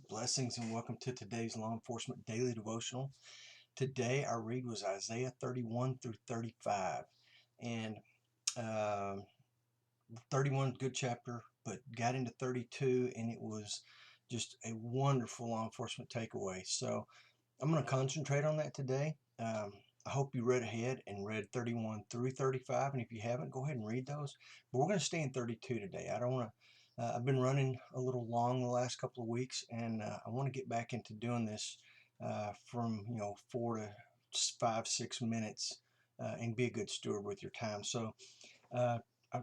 Blessings and welcome to today's Law Enforcement Daily Devotional. Today our read was Isaiah 31 through 35. And uh, 31, good chapter, but got into 32 and it was just a wonderful law enforcement takeaway. So I'm going to concentrate on that today. I hope you read ahead and read 31 through 35. And if you haven't, go ahead and read those. But we're going to stay in 32 today. I don't want to. I've been running a little long the last couple of weeks, and I want to get back into doing this from 4 to 5, 6 minutes, and be a good steward with your time. So uh,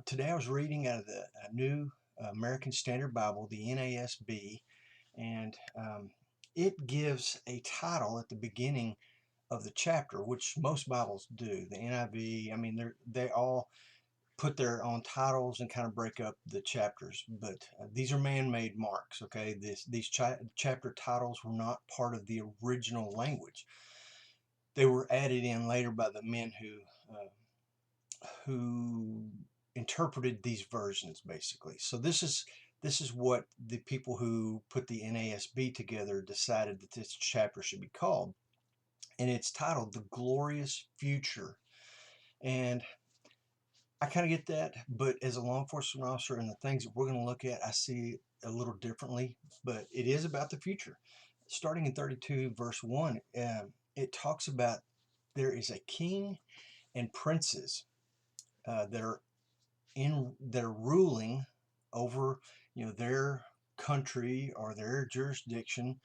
today I was reading out of the New American Standard Bible, the NASB, and it gives a title at the beginning of the chapter, which most Bibles do. The NIV, I mean, they all put their own titles and kind of break up the chapters, but these are man-made marks. Okay, these chapter titles were not part of the original language. They were added in later by the men who interpreted these versions, basically. So this is what the people who put the NASB together decided that this chapter should be called, and it's titled "The Glorious Future." And I kind of get that, but as a law enforcement officer and the things that we're going to look at, I see it a little differently. But it is about the future. Starting in 32 verse 1, it talks about there is a king and princes that are ruling over their country or their jurisdiction,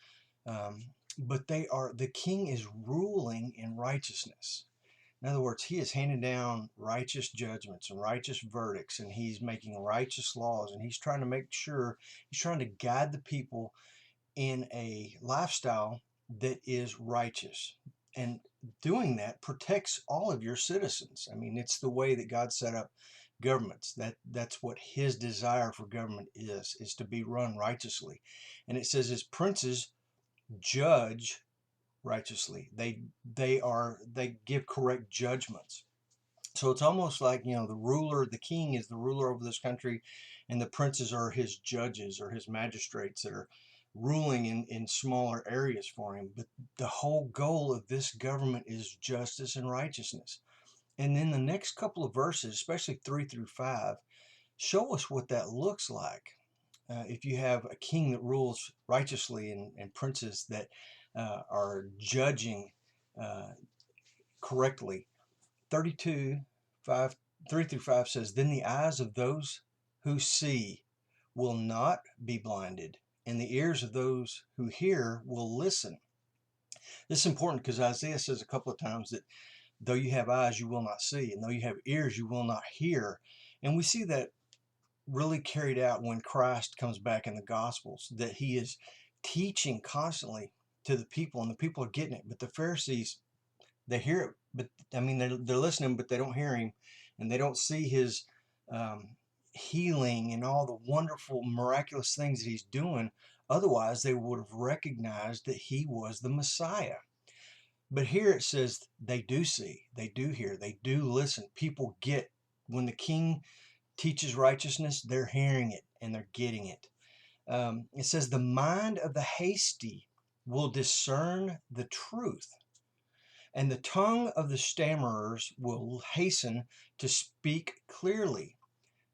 um, but the king is ruling in righteousness. In other words, he is handing down righteous judgments and righteous verdicts, and he's making righteous laws, and he's trying to make sure, he's trying to guide the people in a lifestyle that is righteous. And doing that protects all of your citizens. I mean, it's the way that God set up governments. That's what his desire for government is to be run righteously. And it says his princes judge righteously. They give correct judgments. So it's almost like, the king is the ruler over this country, and the princes are his judges or his magistrates that are ruling in smaller areas for him. But the whole goal of this government is justice and righteousness. And then the next couple of verses, especially 3 through 5, show us what that looks like. If you have a king that rules righteously and princes that are judging uh, correctly. 32, 5, 3 through 5 says, "Then the eyes of those who see will not be blinded, and the ears of those who hear will listen." This is important because Isaiah says a couple of times that though you have eyes, you will not see, and though you have ears, you will not hear. And we see that really carried out when Christ comes back in the Gospels, that he is teaching constantly to the people, and the people are getting it. But the Pharisees, they hear it, but I mean, they're listening, but they don't hear him, and they don't see his healing and all the wonderful, miraculous things that he's doing. Otherwise, they would have recognized that he was the Messiah. But here it says they do see, they do hear, they do listen. People get when the king teaches righteousness, they're hearing it and they're getting it. It says the mind of the hasty will discern the truth, and the tongue of the stammerers will hasten to speak clearly.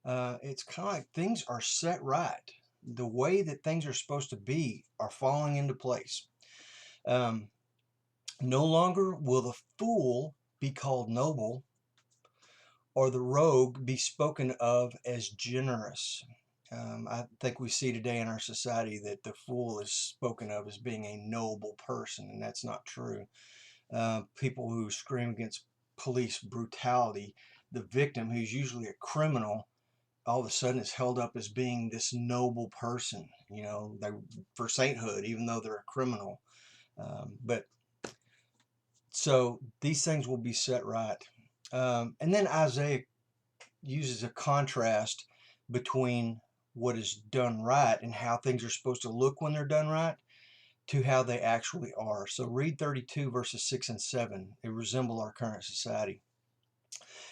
It's kind of like things are set right. The way that things are supposed to be are falling into place. Um, no longer will the fool be called noble, or the rogue be spoken of as generous. I think we see today in our society that the fool is spoken of as being a noble person, and that's not true. People who scream against police brutality, the victim, who's usually a criminal, all of a sudden is held up as being this noble person, for sainthood, even though they're a criminal. But so these things will be set right. And then Isaiah uses a contrast between what is done right and how things are supposed to look when they're done right to how they actually are. So read 32 verses 6 and 7. They resemble our current society.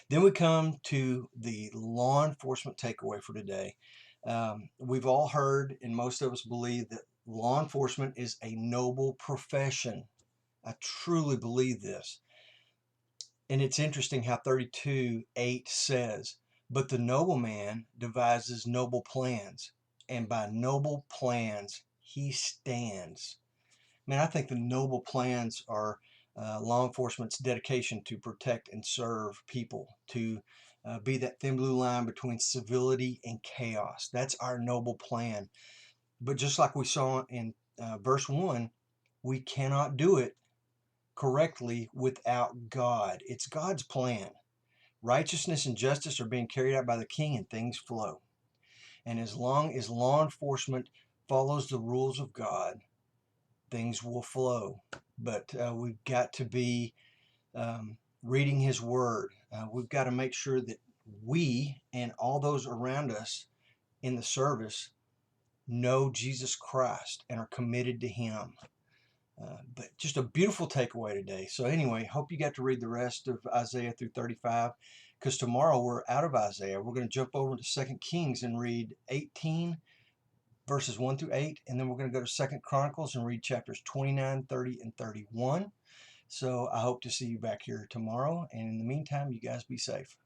Then we come to the law enforcement takeaway for today. We've all heard, and most of us believe, that Law enforcement is a noble profession. I truly believe this. And it's interesting how 32:8 says, but the noble man devises noble plans, and by noble plans he stands. Man, I think the noble plans are law enforcement's dedication to protect and serve people, to be that thin blue line between civility and chaos. That's our noble plan. But just like we saw in verse 1, we cannot do it correctly without God. It's God's plan. Righteousness and justice are being carried out by the king and things flow. And as long as law enforcement follows the rules of God, things will flow. But we've got to be reading his word. We've got to make sure that we and all those around us in the service know Jesus Christ and are committed to him. But just a beautiful takeaway today. So anyway, hope you got to read the rest of Isaiah through 35, because tomorrow we're out of Isaiah. We're going to jump over to 2 Kings and read 18 verses 1 through 8, and then we're going to go to 2 Chronicles and read chapters 29, 30, and 31. So I hope to see you back here tomorrow, and in the meantime, you guys be safe.